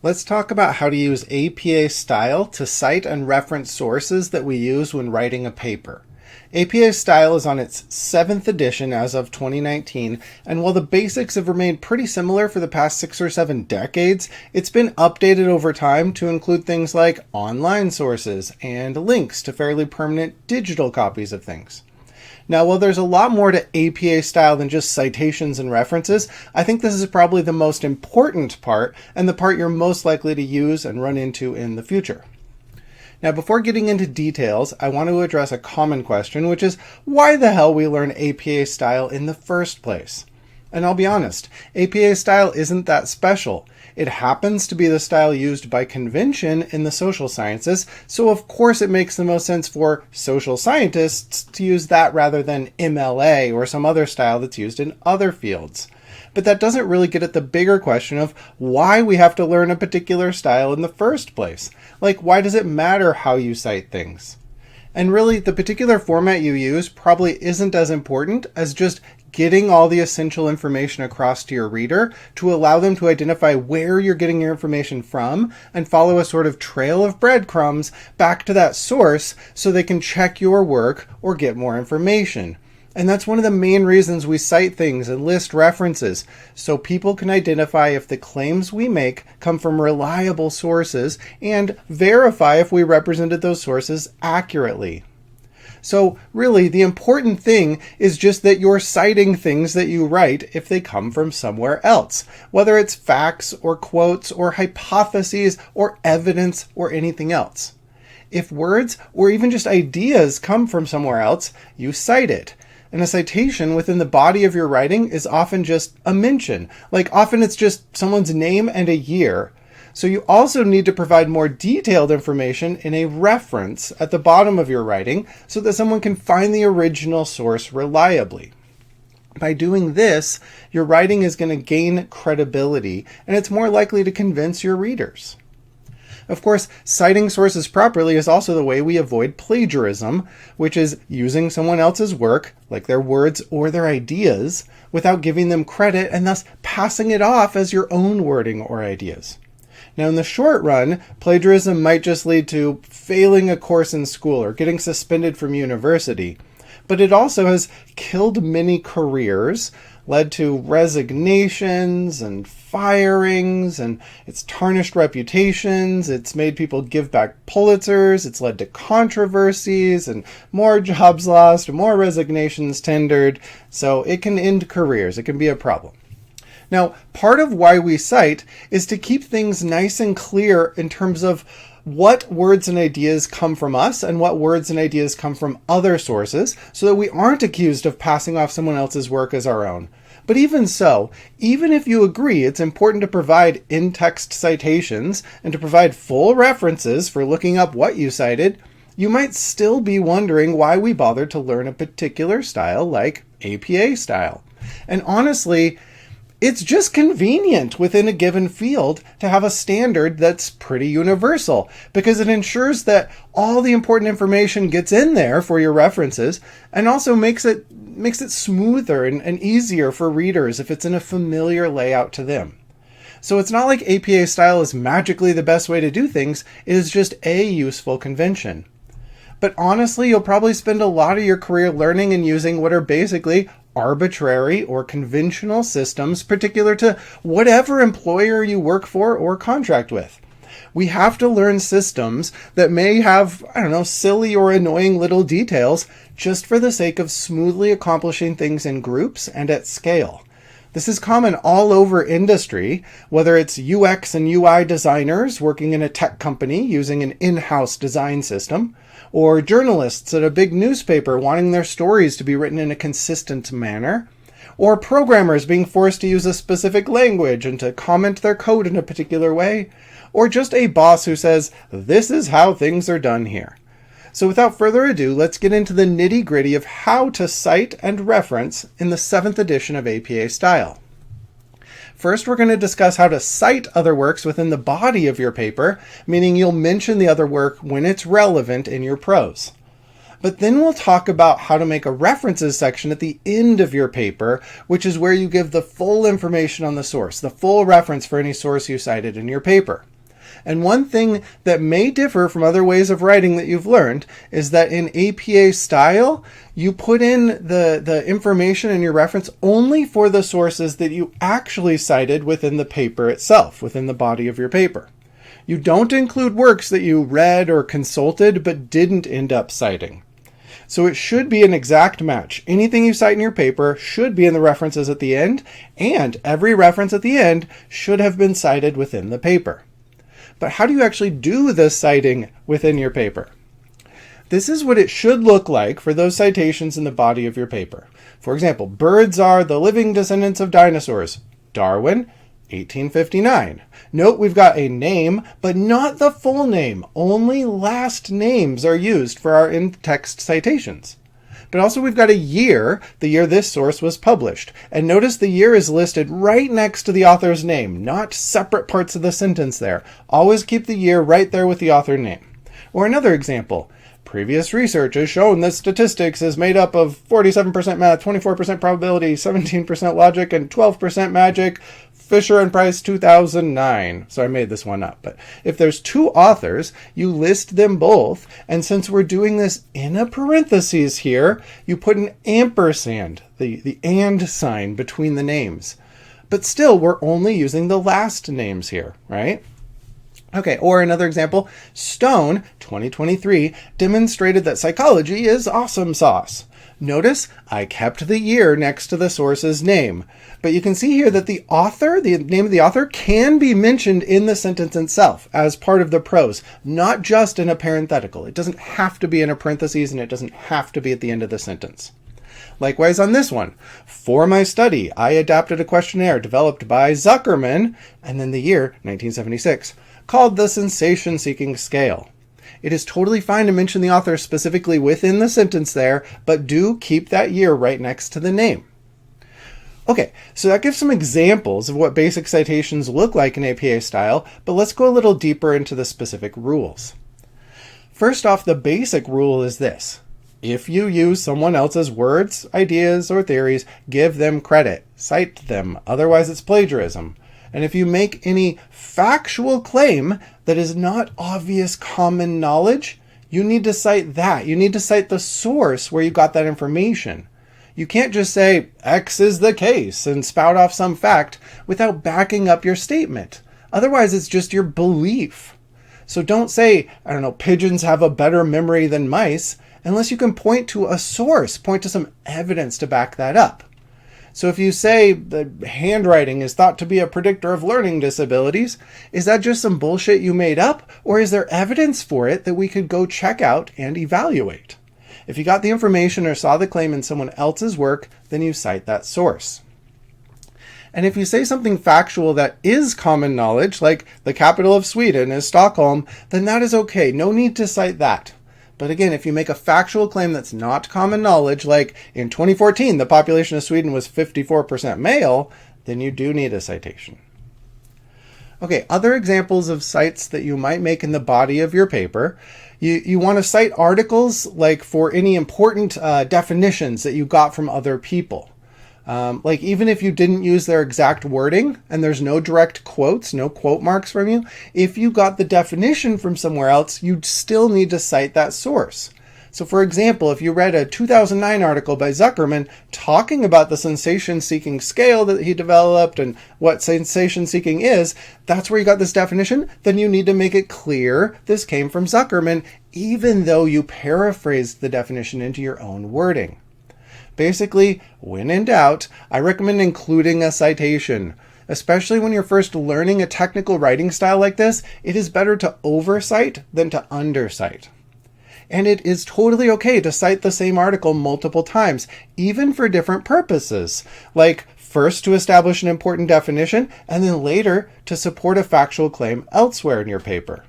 Let's talk about how to use APA style to cite and reference sources that we use when writing a paper. APA style is on its 7th edition as of 2019, and while the basics have remained pretty similar for the past 6 or 7 decades, it's been updated over time to include things like online sources and links to fairly permanent digital copies of things. Now, while there's a lot more to APA style than just citations and references, I think this is probably the most important part and the part you're most likely to use and run into in the future. Now, before getting into details, I want to address a common question, which is why the hell we learn APA style in the first place? And I'll be honest, APA style isn't that special. It happens to be the style used by convention in the social sciences, so of course it makes the most sense for social scientists to use that rather than MLA or some other style that's used in other fields. But that doesn't really get at the bigger question of why we have to learn a particular style in the first place. Like, why does it matter how you cite things? And really, the particular format you use probably isn't as important as just getting all the essential information across to your reader to allow them to identify where you're getting your information from and follow a sort of trail of breadcrumbs back to that source so they can check your work or get more information. And that's one of the main reasons we cite things and list references, so people can identify if the claims we make come from reliable sources and verify if we represented those sources accurately. So really, the important thing is just that you're citing things that you write if they come from somewhere else, whether it's facts or quotes or hypotheses or evidence or anything else. If words or even just ideas come from somewhere else, you cite it. And a citation within the body of your writing is often just a mention. Like, often it's just someone's name and a year. So you also need to provide more detailed information in a reference at the bottom of your writing so that someone can find the original source reliably. By doing this, your writing is going to gain credibility, and it's more likely to convince your readers. Of course, citing sources properly is also the way we avoid plagiarism, which is using someone else's work, like their words or their ideas, without giving them credit and thus passing it off as your own wording or ideas. Now, in the short run, plagiarism might just lead to failing a course in school or getting suspended from university, but it also has killed many careers, led to resignations and firings, and it's tarnished reputations, it's made people give back Pulitzers, it's led to controversies and more jobs lost, more resignations tendered, so it can end careers, it can be a problem. Now, part of why we cite is to keep things nice and clear in terms of what words and ideas come from us and what words and ideas come from other sources so that we aren't accused of passing off someone else's work as our own. But even so, even if you agree it's important to provide in-text citations and to provide full references for looking up what you cited, you might still be wondering why we bothered to learn a particular style like APA style. And honestly, it's just convenient within a given field to have a standard that's pretty universal because it ensures that all the important information gets in there for your references and also makes it smoother and easier for readers if it's in a familiar layout to them. So it's not like APA style is magically the best way to do things, it is just a useful convention. But honestly, you'll probably spend a lot of your career learning and using what are basically arbitrary or conventional systems particular to whatever employer you work for or contract with. We have to learn systems that may have, silly or annoying little details just for the sake of smoothly accomplishing things in groups and at scale. This is common all over industry, whether it's UX and UI designers working in a tech company using an in-house design system, or journalists at a big newspaper wanting their stories to be written in a consistent manner, or programmers being forced to use a specific language and to comment their code in a particular way, or just a boss who says, "This is how things are done here." So without further ado, let's get into the nitty-gritty of how to cite and reference in the 7th edition of APA style. First, we're going to discuss how to cite other works within the body of your paper, meaning you'll mention the other work when it's relevant in your prose. But then we'll talk about how to make a references section at the end of your paper, which is where you give the full information on the source, the full reference for any source you cited in your paper. And one thing that may differ from other ways of writing that you've learned is that in APA style, you put in the information in your reference only for the sources that you actually cited within the paper itself, within the body of your paper. You don't include works that you read or consulted but didn't end up citing. So it should be an exact match. Anything you cite in your paper should be in the references at the end, and every reference at the end should have been cited within the paper. But how do you actually do the citing within your paper? This is what it should look like for those citations in the body of your paper. For example, birds are the living descendants of dinosaurs. Darwin, 1859. Note we've got a name, but not the full name. Only last names are used for our in-text citations. But also we've got a year, the year this source was published. And notice the year is listed right next to the author's name, not separate parts of the sentence there. Always keep the year right there with the author name. Or another example, previous research has shown that statistics is made up of 47% math, 24% probability, 17% logic, and 12% magic. Fisher and Price 2009. So I made this one up. But if there's two authors, you list them both. And since we're doing this in a parentheses here, you put an ampersand, the and sign between the names. But still, we're only using the last names here, right? Okay, or another example, Stone, 2023, demonstrated that psychology is awesome sauce. Notice I kept the year next to the source's name. But you can see here that the author, the name of the author, can be mentioned in the sentence itself as part of the prose, not just in a parenthetical. It doesn't have to be in a parentheses and it doesn't have to be at the end of the sentence. Likewise on this one, for my study, I adapted a questionnaire developed by Zuckerman, and then the year, 1976, called the sensation-seeking scale. It is totally fine to mention the author specifically within the sentence there, but do keep that year right next to the name. Okay, so that gives some examples of what basic citations look like in APA style, but let's go a little deeper into the specific rules. First off, the basic rule is this. If you use someone else's words, ideas, or theories, give them credit. Cite them, otherwise it's plagiarism. And if you make any factual claim that is not obvious common knowledge, you need to cite that. You need to cite the source where you got that information. You can't just say, X is the case, and spout off some fact without backing up your statement. Otherwise, it's just your belief. So don't say, pigeons have a better memory than mice, unless you can point to a source, point to some evidence to back that up. So if you say the handwriting is thought to be a predictor of learning disabilities, is that just some bullshit you made up, or is there evidence for it that we could go check out and evaluate? If you got the information or saw the claim in someone else's work, then you cite that source. And if you say something factual that is common knowledge, like the capital of Sweden is Stockholm, then that is okay. No need to cite that. But again, if you make a factual claim that's not common knowledge, like in 2014, the population of Sweden was 54% male, then you do need a citation. Okay, other examples of cites that you might make in the body of your paper. You want to cite articles like for any important definitions that you got from other people. Like even if you didn't use their exact wording and there's no direct quotes, no quote marks from you, if you got the definition from somewhere else, you'd still need to cite that source. So for example, if you read a 2009 article by Zuckerman talking about the sensation-seeking scale that he developed and what sensation-seeking is, that's where you got this definition, then you need to make it clear this came from Zuckerman, even though you paraphrased the definition into your own wording. Basically, when in doubt, I recommend including a citation. Especially when you're first learning a technical writing style like this, it is better to oversight than to undercite. And it is totally okay to cite the same article multiple times, even for different purposes, like first to establish an important definition, and then later to support a factual claim elsewhere in your paper.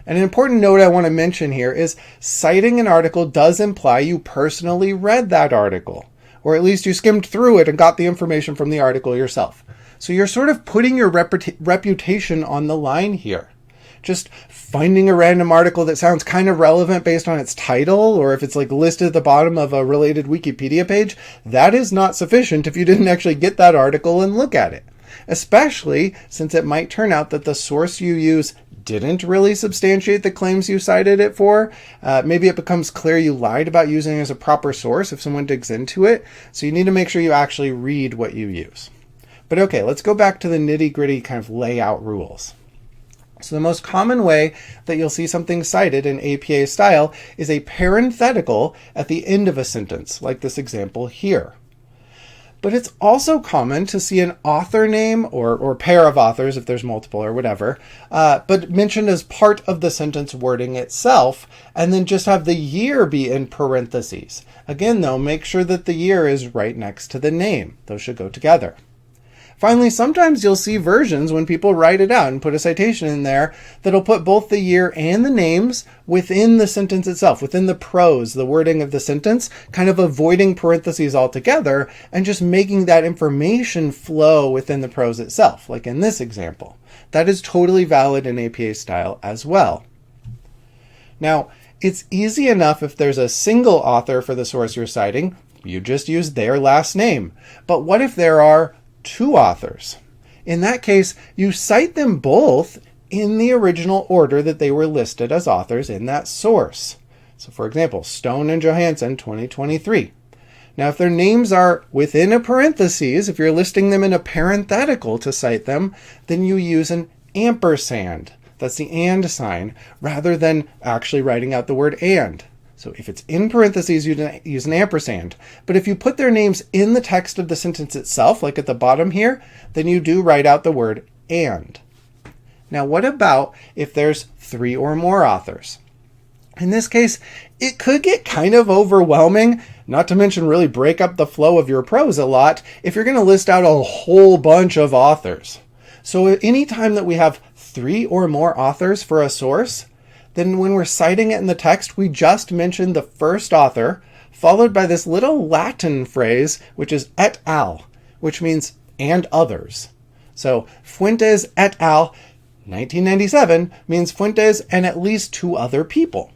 And an important note I want to mention here is citing an article does imply you personally read that article, or at least you skimmed through it and got the information from the article yourself. So you're sort of putting your reputation on the line here. just finding a random article that sounds kind of relevant based on its title, or if it's like listed at the bottom of a related Wikipedia page, that is not sufficient if you didn't actually get that article and look at it. Especially since it might turn out that the source you use didn't really substantiate the claims you cited it for. Maybe it becomes clear you lied about using it as a proper source if someone digs into it. So you need to make sure you actually read what you use. But okay, let's go back to the nitty-gritty kind of layout rules. So the most common way that you'll see something cited in APA style is a parenthetical at the end of a sentence, like this example here. But it's also common to see an author name or pair of authors, if there's multiple or whatever, but mentioned as part of the sentence wording itself, and then just have the year be in parentheses. Again, though, make sure that the year is right next to the name. Those should go together. Finally, sometimes you'll see versions when people write it out and put a citation in there that'll put both the year and the names within the sentence itself, within the prose, the wording of the sentence, kind of avoiding parentheses altogether and just making that information flow within the prose itself, like in this example. That is totally valid in APA style as well. Now, it's easy enough if there's a single author for the source you're citing, you just use their last name. But what if there are two authors? In that case, you cite them both in the original order that they were listed as authors in that source. So for example, Stone and Johansson, 2023. Now, if their names are within a parentheses, if you're listing them in a parenthetical to cite them, then you use an ampersand. That's the and sign, rather than actually writing out the word and. So if it's in parentheses, you use an ampersand. But if you put their names in the text of the sentence itself, like at the bottom here, then you do write out the word and. Now, what about if there's three or more authors? In this case, it could get kind of overwhelming, not to mention really break up the flow of your prose a lot, if you're going to list out a whole bunch of authors. So anytime that we have three or more authors for a source, then when we're citing it in the text, we just mention the first author, followed by this little Latin phrase, which is et al., which means and others. So Fuentes et al. 1997 means Fuentes and at least two other people.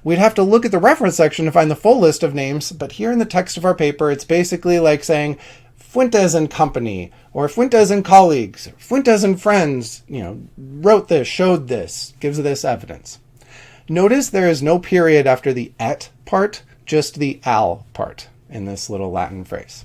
We'd have to look at the reference section to find the full list of names, but here in the text of our paper, it's basically like saying Fuentes and company, or Fuentes and colleagues, or Fuentes and friends, wrote this, showed this, gives this evidence. Notice there is no period after the et part, just the al part in this little Latin phrase.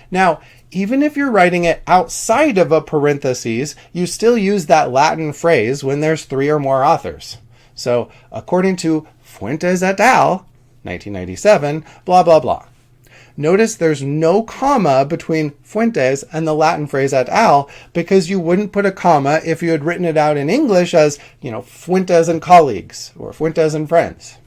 Now, even if you're writing it outside of a parentheses, you still use that Latin phrase when there's three or more authors. So, according to Fuentes et al., 1997, blah, blah, blah. Notice there's no comma between Fuentes and the Latin phrase et al. Because you wouldn't put a comma if you had written it out in English as, Fuentes and colleagues or Fuentes and friends.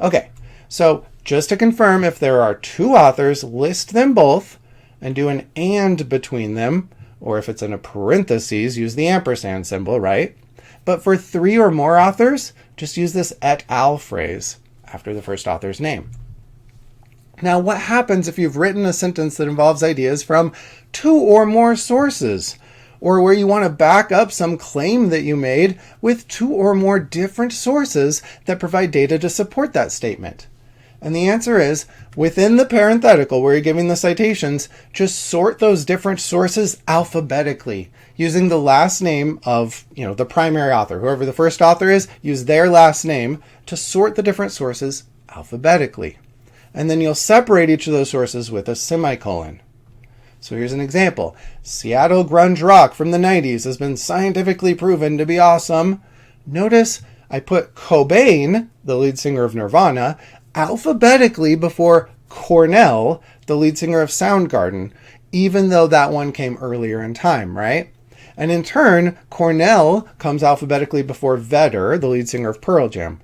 Okay, so just to confirm, if there are two authors, list them both and do an and between them, or if it's in a parentheses, use the ampersand symbol, right? But for three or more authors, just use this et al. Phrase after the first author's name. Now, what happens if you've written a sentence that involves ideas from two or more sources, or where you want to back up some claim that you made with two or more different sources that provide data to support that statement? And the answer is, within the parenthetical where you're giving the citations, just sort those different sources alphabetically, using the last name of, the primary author. Whoever the first author is, use their last name to sort the different sources alphabetically. And then you'll separate each of those sources with a semicolon. So here's an example. Seattle grunge rock from the 90s has been scientifically proven to be awesome. Notice I put Cobain, the lead singer of Nirvana, alphabetically before Cornell, the lead singer of Soundgarden, even though that one came earlier in time, right? And in turn, Cornell comes alphabetically before Vedder, the lead singer of Pearl Jam.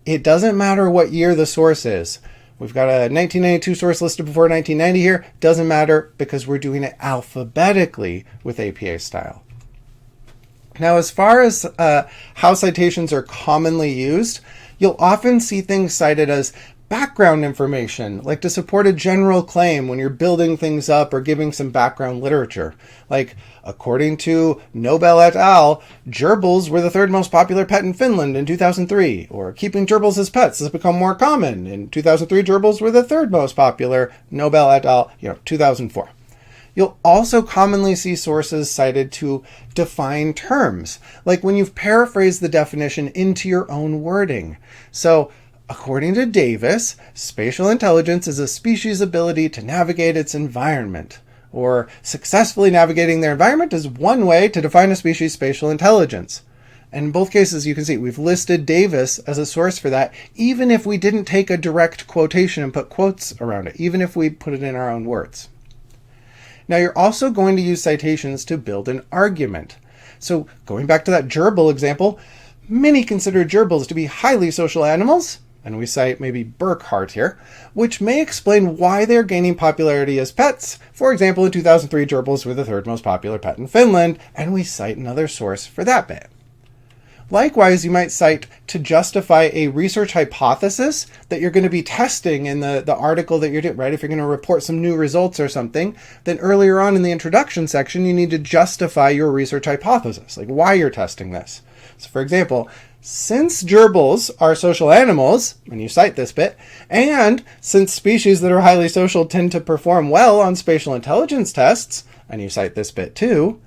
It doesn't matter what year the source is. We've got a 1992 source listed before 1990 here. Doesn't matter because we're doing it alphabetically with APA style. Now, as far as how citations are commonly used, you'll often see things cited as background information, like to support a general claim when you're building things up or giving some background literature. Like, according to Nobel et al., gerbils were the third most popular pet in Finland in 2003, or keeping gerbils as pets has become more common. In 2003, gerbils were the third most popular, Nobel et al., 2004. You'll also commonly see sources cited to define terms, like when you've paraphrased the definition into your own wording. So, according to Davis, spatial intelligence is a species' ability to navigate its environment, or successfully navigating their environment is one way to define a species' spatial intelligence. And in both cases, you can see we've listed Davis as a source for that, even if we didn't take a direct quotation and put quotes around it, even if we put it in our own words. Now, you're also going to use citations to build an argument. So, going back to that gerbil example, many consider gerbils to be highly social animals, and we cite maybe Burkhardt here, which may explain why they're gaining popularity as pets. For example, in 2003, gerbils were the third most popular pet in Finland, and we cite another source for that bit. Likewise, you might cite to justify a research hypothesis that you're going to be testing in the article that you're doing, right? If you're going to report some new results or something, then earlier on in the introduction section, you need to justify your research hypothesis, like why you're testing this. So for example, since gerbils are social animals, and you cite this bit, and since species that are highly social tend to perform well on spatial intelligence tests, and you cite this bit too,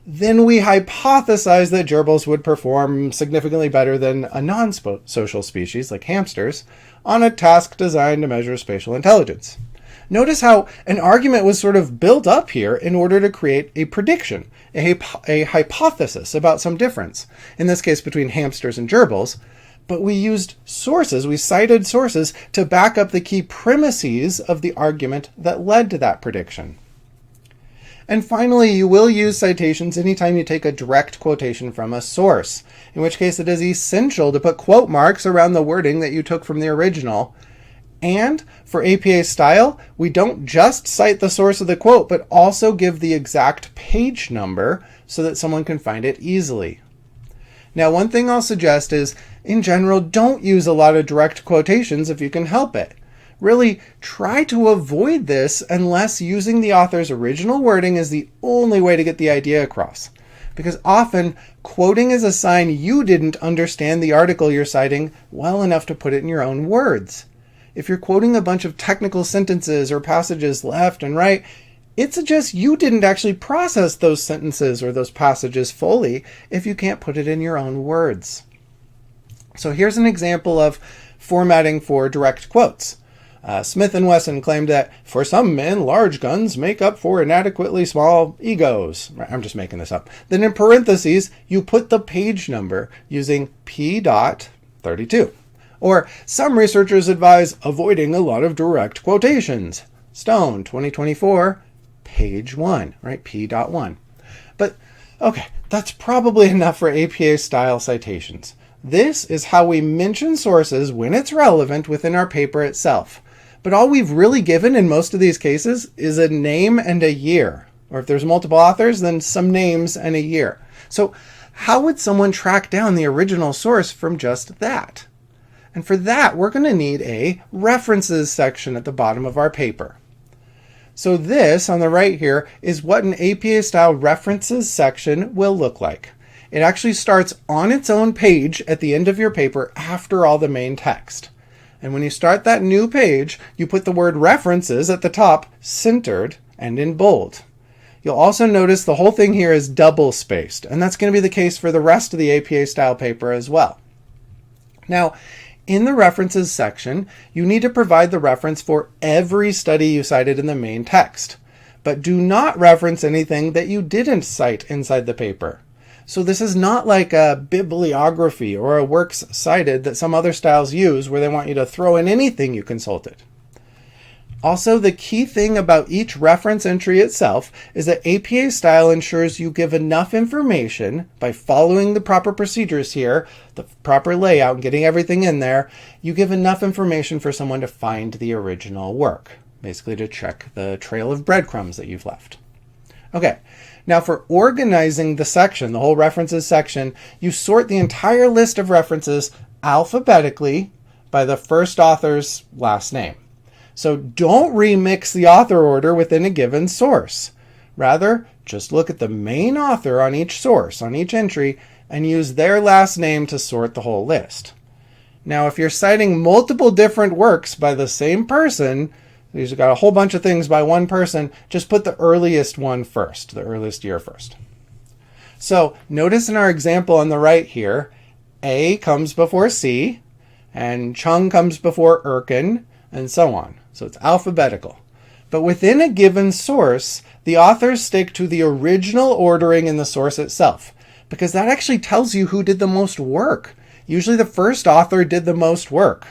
then we hypothesize that gerbils would perform significantly better than a non-social species, like hamsters, on a task designed to measure spatial intelligence. Notice how an argument was sort of built up here in order to create a prediction, a hypothesis about some difference, in this case between hamsters and gerbils, but we used sources, we cited sources to back up the key premises of the argument that led to that prediction. And finally, you will use citations anytime you take a direct quotation from a source, in which case it is essential to put quote marks around the wording that you took from the original. And for APA style, we don't just cite the source of the quote, but also give the exact page number so that someone can find it easily. Now, one thing I'll suggest is, in general, don't use a lot of direct quotations if you can help it. Really, try to avoid this unless using the author's original wording is the only way to get the idea across. Because often, quoting is a sign you didn't understand the article you're citing well enough to put it in your own words. If you're quoting a bunch of technical sentences or passages left and right, it suggests you didn't actually process those sentences or those passages fully if you can't put it in your own words. So here's an example of formatting for direct quotes. Smith and Wesson claimed that for some men, large guns make up for inadequately small egos. I'm just making this up. Then in parentheses, you put the page number using P.32. Or some researchers advise avoiding a lot of direct quotations. Stone, 2024, page 1, right? P.1. But, okay, that's probably enough for APA-style citations. This is how we mention sources when it's relevant within our paper itself. But all we've really given in most of these cases is a name and a year. Or if there's multiple authors, then some names and a year. So how would someone track down the original source from just that? And for that, we're going to need a references section at the bottom of our paper. So this, on the right here, is what an APA-style references section will look like. It actually starts on its own page at the end of your paper after all the main text. And when you start that new page, you put the word references at the top, centered and in bold. You'll also notice the whole thing here is double spaced, and that's going to be the case for the rest of the APA style paper as well. Now, in the references section, you need to provide the reference for every study you cited in the main text, but do not reference anything that you didn't cite inside the paper. So this is not like a bibliography or a works cited that some other styles use where they want you to throw in anything you consulted. Also, the key thing about each reference entry itself is that APA style ensures you give enough information by following the proper procedures here, the proper layout, and getting everything in there. You give enough information for someone to find the original work, basically to check the trail of breadcrumbs that you've left. Okay. Now for organizing the section, the whole references section, you sort the entire list of references alphabetically by the first author's last name. So don't remix the author order within a given source. Rather, just look at the main author on each source, on each entry, and use their last name to sort the whole list. Now, if you're citing multiple different works by the same person, you've got a whole bunch of things by one person, just put the earliest one first, the earliest year first. So notice in our example on the right here, A comes before C, and Chung comes before Erkin, and so on. So it's alphabetical. But within a given source, the authors stick to the original ordering in the source itself, because that actually tells you who did the most work. Usually the first author did the most work.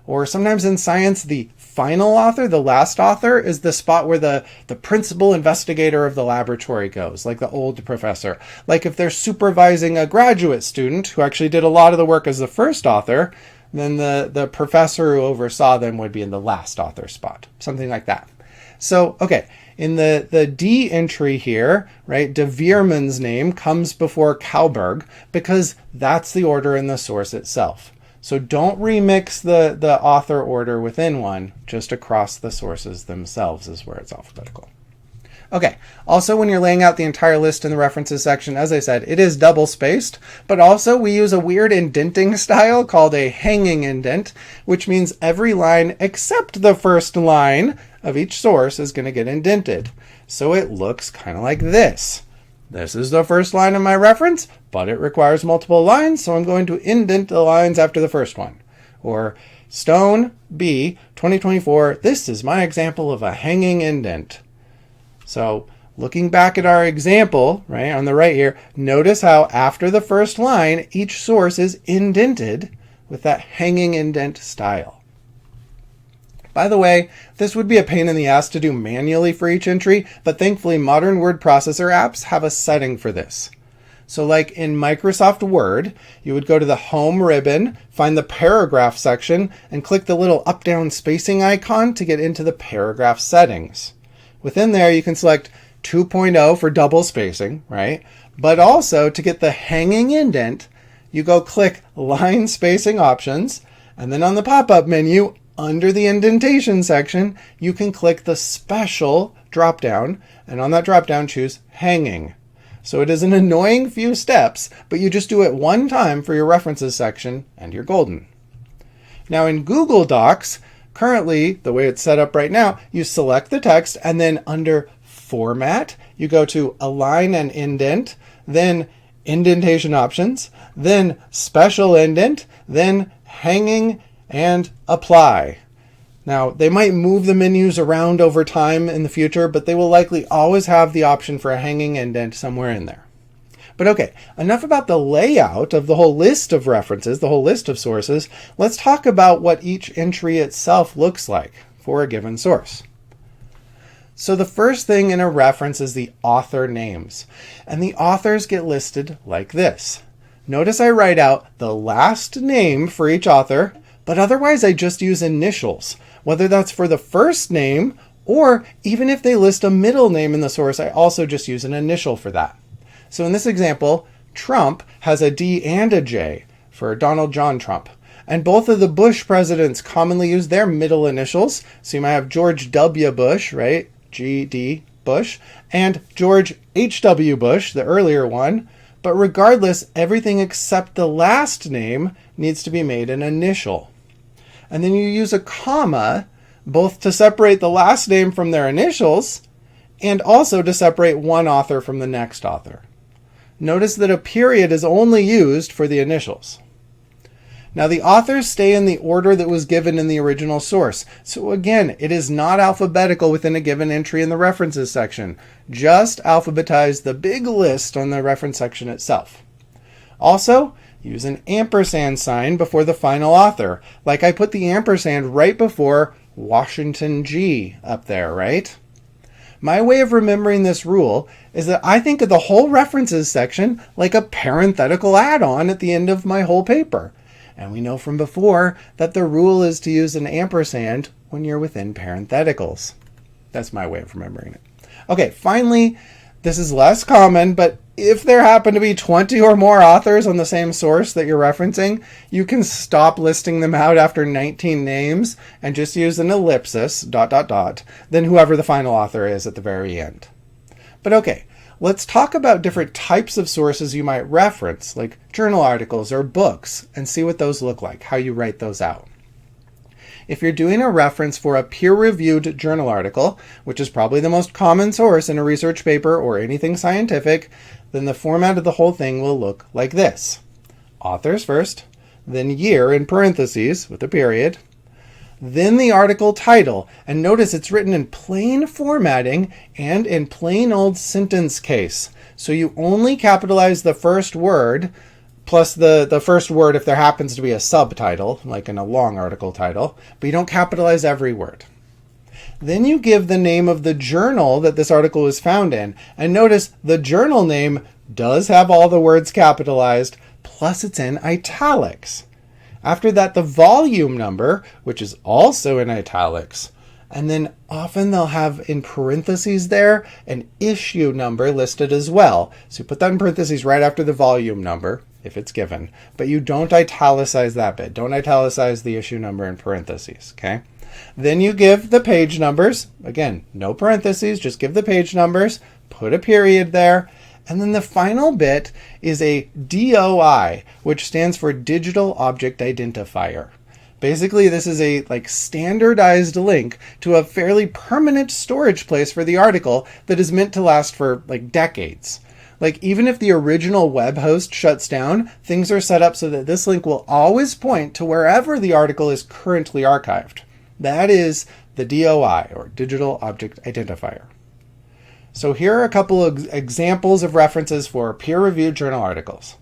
Or sometimes in science, the final author, the last author, is the spot where the principal investigator of the laboratory goes, like the old professor. Like if they're supervising a graduate student who actually did a lot of the work as the first author, then the professor who oversaw them would be in the last author spot, something like that. So, okay, in the D entry here, right, De Veerman's name comes before Kauberg because that's the order in the source itself. So don't remix the author order within one, just across the sources themselves is where it's alphabetical. Okay, also when you're laying out the entire list in the references section, as I said, it is double spaced, but also we use a weird indenting style called a hanging indent, which means every line except the first line of each source is going to get indented. So it looks kind of like this. This is the first line of my reference, but it requires multiple lines, so I'm going to indent the lines after the first one. Or Stone B 2024, this is my example of a hanging indent. So looking back at our example, right, on the right here, notice how after the first line, each source is indented with that hanging indent style. By the way, this would be a pain in the ass to do manually for each entry, but thankfully modern word processor apps have a setting for this. So like in Microsoft Word, you would go to the Home ribbon, find the Paragraph section, and click the little up-down spacing icon to get into the paragraph settings. Within there, you can select 2.0 for double spacing, right? But also, to get the hanging indent, you go click Line Spacing Options, and then on the pop-up menu, under the indentation section, you can click the Special drop-down, and on that drop-down, choose Hanging. So it is an annoying few steps, but you just do it one time for your references section, and you're golden. Now in Google Docs, currently, the way it's set up right now, you select the text and then under Format, you go to Align and Indent, then Indentation Options, then Special Indent, then Hanging and Apply. Now, they might move the menus around over time in the future, but they will likely always have the option for a hanging indent somewhere in there. But okay, enough about the layout of the whole list of references, the whole list of sources. Let's talk about what each entry itself looks like for a given source. So the first thing in a reference is the author names, and the authors get listed like this. Notice I write out the last name for each author, but otherwise I just use initials, whether that's for the first name or even if they list a middle name in the source, I also just use an initial for that. So in this example, Trump has a D and a J for Donald John Trump. And both of the Bush presidents commonly use their middle initials. So you might have George W. Bush, right? G.D. Bush. And George H.W. Bush, the earlier one. But regardless, everything except the last name needs to be made an initial. And then you use a comma, both to separate the last name from their initials, and also to separate one author from the next author. Notice that a period is only used for the initials. Now the authors stay in the order that was given in the original source. So again, it is not alphabetical within a given entry in the references section. Just alphabetize the big list on the reference section itself. Also, use an ampersand sign before the final author. Like I put the ampersand right before Washington G up there, right? My way of remembering this rule is that I think of the whole references section like a parenthetical add-on at the end of my whole paper. And we know from before that the rule is to use an ampersand when you're within parentheticals. That's my way of remembering it. Okay, finally, this is less common, but if there happen to be 20 or more authors on the same source that you're referencing, you can stop listing them out after 19 names and just use an ellipsis, ... then whoever the final author is at the very end. But okay, let's talk about different types of sources you might reference, like journal articles or books, and see what those look like, how you write those out. If you're doing a reference for a peer-reviewed journal article, which is probably the most common source in a research paper or anything scientific, then the format of the whole thing will look like this. Authors first, then year in parentheses with a period, then the article title, and notice it's written in plain formatting and in plain old sentence case. So you only capitalize the first word, plus the first word if there happens to be a subtitle, like in a long article title, but you don't capitalize every word. Then you give the name of the journal that this article is found in, and notice the journal name does have all the words capitalized, plus it's in italics. After that, the volume number, which is also in italics, and then often they'll have in parentheses there an issue number listed as well. So you put that in parentheses right after the volume number, if it's given, but you don't italicize that bit. Don't italicize the issue number in parentheses, okay? Then you give the page numbers. Again, no parentheses, just give the page numbers, put a period there, and then the final bit is a DOI, which stands for Digital Object Identifier. Basically, this is a standardized link to a fairly permanent storage place for the article that is meant to last for decades. Even if the original web host shuts down, things are set up so that this link will always point to wherever the article is currently archived. That is the DOI, or Digital Object Identifier. So here are a couple of examples of references for peer-reviewed journal articles.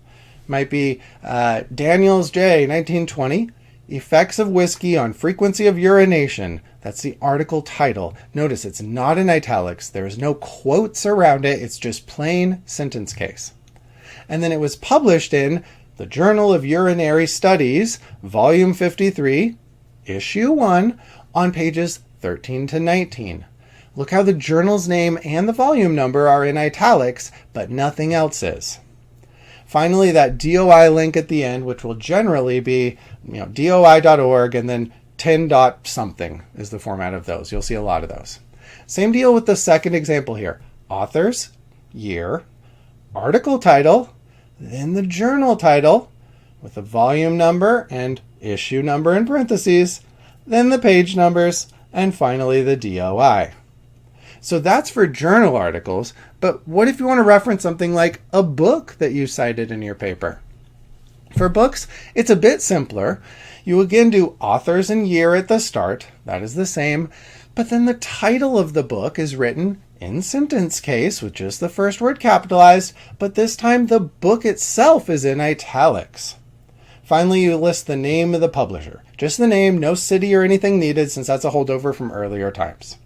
Might be Daniels J. 1920, Effects of Whiskey on Frequency of Urination. That's the article title. Notice it's not in italics. There's no quotes around it. It's just plain sentence case. And then it was published in the Journal of Urinary Studies, Volume 53, Issue 1, on pages 13 to 19. Look how the journal's name and the volume number are in italics, but nothing else is. Finally, that DOI link at the end, which will generally be doi.org and then 10 dot something is the format of those. You'll see a lot of those. Same deal with the second example here. Authors, year, article title, then the journal title with the volume number and issue number in parentheses, then the page numbers, and finally the DOI. So that's for journal articles, but what if you want to reference something like a book that you cited in your paper? For books, it's a bit simpler. You again do authors and year at the start, that is the same, but then the title of the book is written in sentence case with just the first word capitalized, but this time the book itself is in italics. Finally, you list the name of the publisher. Just the name, no city or anything needed, since that's a holdover from earlier times.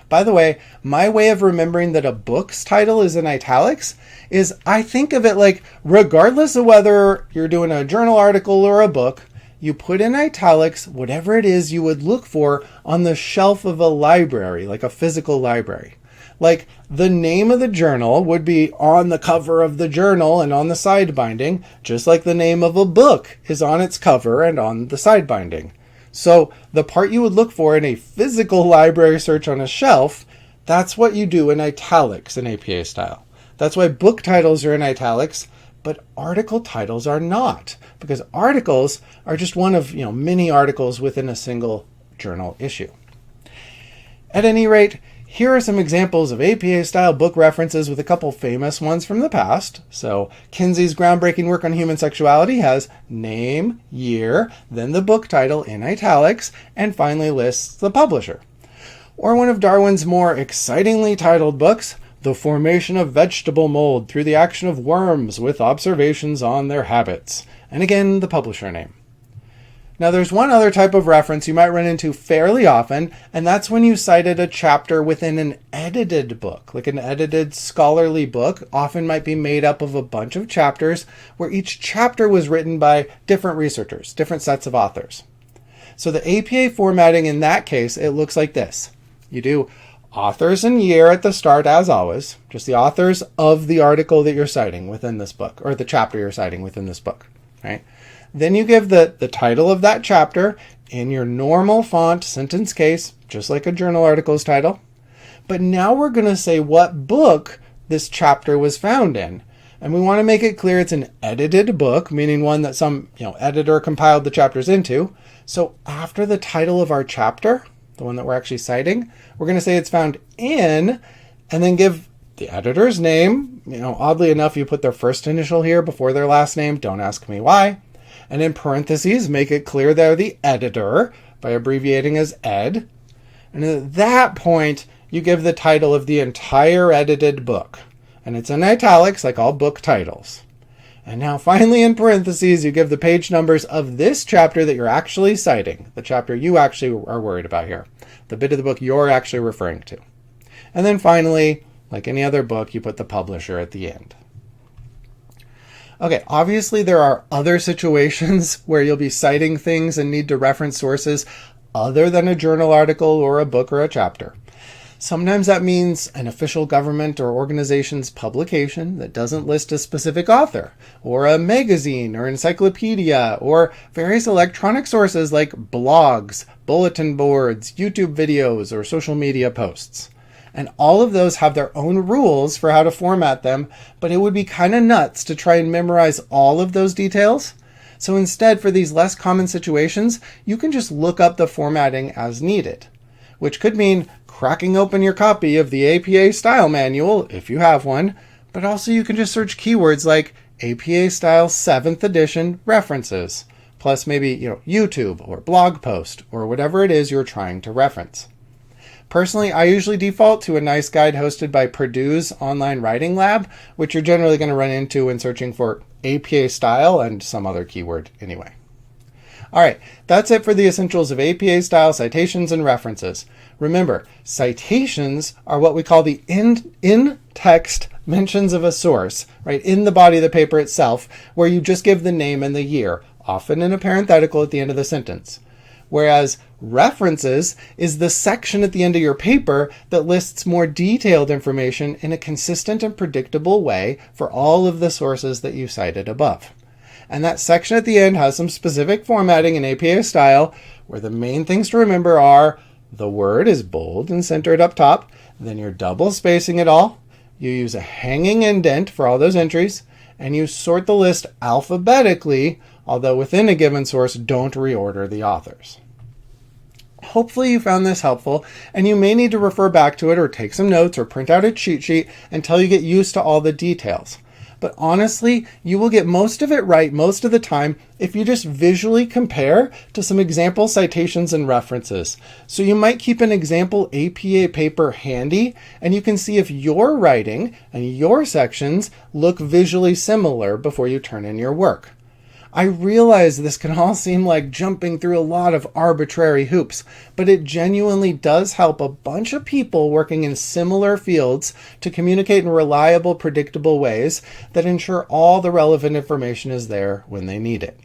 By the way, my way of remembering that a book's title is in italics is I think of it regardless of whether you're doing a journal article or a book, you put in italics whatever it is you would look for on the shelf of a library, like a physical library. The name of the journal would be on the cover of the journal and on the side binding, just like the name of a book is on its cover and on the side binding. So the part you would look for in a physical library search on a shelf, that's what you do in italics in APA style. That's why book titles are in italics, but article titles are not, because articles are just one of many articles within a single journal issue. At any rate, here are some examples of APA-style book references with a couple famous ones from the past. So Kinsey's groundbreaking work on human sexuality has name, year, then the book title in italics, and finally lists the publisher. Or one of Darwin's more excitingly titled books, The Formation of Vegetable Mold Through the Action of Worms with Observations on Their Habits, and again the publisher name. Now there's one other type of reference you might run into fairly often, and that's when you cited a chapter within an edited book. An edited scholarly book often might be made up of a bunch of chapters where each chapter was written by different researchers, different sets of authors. So the APA formatting in that case, it looks like this. You do authors and year at the start, as always, just the authors of the article that you're citing within this book, or the chapter you're citing within this book, right? Then you give the title of that chapter in your normal font, sentence case, just like a journal article's title. But now we're going to say what book this chapter was found in. And we want to make it clear it's an edited book, meaning one that some editor compiled the chapters into. So after the title of our chapter, the one that we're actually citing, we're going to say it's found in, and then give the editor's name. Oddly enough, you put their first initial here before their last name. Don't ask me why. And in parentheses, make it clear they're the editor by abbreviating as ed. And at that point, you give the title of the entire edited book. And it's in italics, like all book titles. And now finally in parentheses, you give the page numbers of this chapter that you're actually citing, the chapter you actually are worried about here, the bit of the book you're actually referring to. And then finally, like any other book, you put the publisher at the end. Okay, obviously there are other situations where you'll be citing things and need to reference sources other than a journal article or a book or a chapter. Sometimes that means an official government or organization's publication that doesn't list a specific author, or a magazine or encyclopedia, or various electronic sources like blogs, bulletin boards, YouTube videos, or social media posts. And all of those have their own rules for how to format them, but it would be kind of nuts to try and memorize all of those details. So instead, for these less common situations, you can just look up the formatting as needed, which could mean cracking open your copy of the APA style manual, if you have one, but also you can just search keywords like APA style 7th edition references, plus maybe, YouTube or blog post or whatever it is you're trying to reference. Personally, I usually default to a nice guide hosted by Purdue's Online Writing Lab, which you're generally going to run into when searching for APA style and some other keyword anyway. All right, that's it for the essentials of APA style citations and references. Remember, citations are what we call the in-text mentions of a source, right, in the body of the paper itself, where you just give the name and the year, often in a parenthetical at the end of the sentence. Whereas references is the section at the end of your paper that lists more detailed information in a consistent and predictable way for all of the sources that you cited above. And that section at the end has some specific formatting in APA style, where the main things to remember are the word is bold and centered up top, then you're double spacing it all, you use a hanging indent for all those entries, and you sort the list alphabetically, although within a given source, don't reorder the authors. Hopefully you found this helpful, and you may need to refer back to it or take some notes or print out a cheat sheet until you get used to all the details. But honestly, you will get most of it right most of the time if you just visually compare to some example citations and references. So you might keep an example APA paper handy, and you can see if your writing and your sections look visually similar before you turn in your work. I realize this can all seem like jumping through a lot of arbitrary hoops, but it genuinely does help a bunch of people working in similar fields to communicate in reliable, predictable ways that ensure all the relevant information is there when they need it.